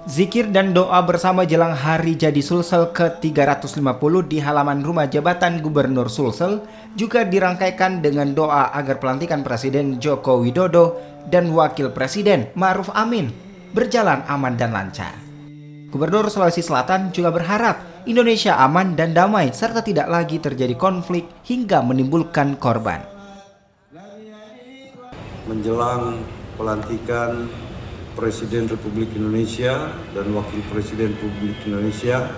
Zikir dan doa bersama jelang Hari Jadi Sulsel ke-350 di halaman rumah jabatan Gubernur Sulsel juga dirangkaikan dengan doa agar pelantikan Presiden Joko Widodo dan Wakil Presiden Ma'ruf Amin berjalan aman dan lancar. Gubernur Sulawesi Selatan juga berharap Indonesia aman dan damai serta tidak lagi terjadi konflik hingga menimbulkan korban. Menjelang pelantikan Presiden Republik Indonesia dan Wakil Presiden Republik Indonesia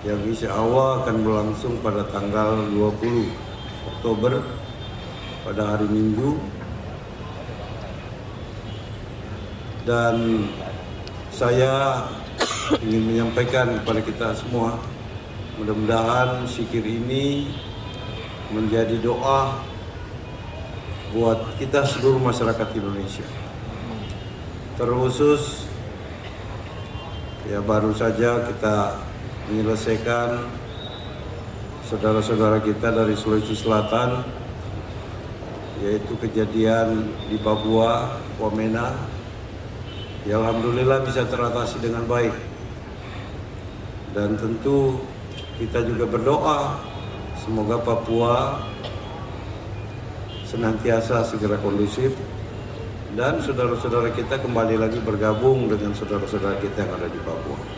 yang insya Allah akan berlangsung pada tanggal 20 Oktober pada hari Minggu, dan saya ingin menyampaikan kepada kita semua, mudah-mudahan zikir ini menjadi doa buat kita seluruh masyarakat Indonesia. Terkhusus ya baru saja kita menyelesaikan saudara-saudara kita dari Sulawesi Selatan, yaitu kejadian di Papua, Wamena, ya alhamdulillah bisa teratasi dengan baik. Dan tentu kita juga berdoa semoga Papua senantiasa segera kondusif dan saudara-saudara kita kembali lagi bergabung dengan saudara-saudara kita yang ada di Papua.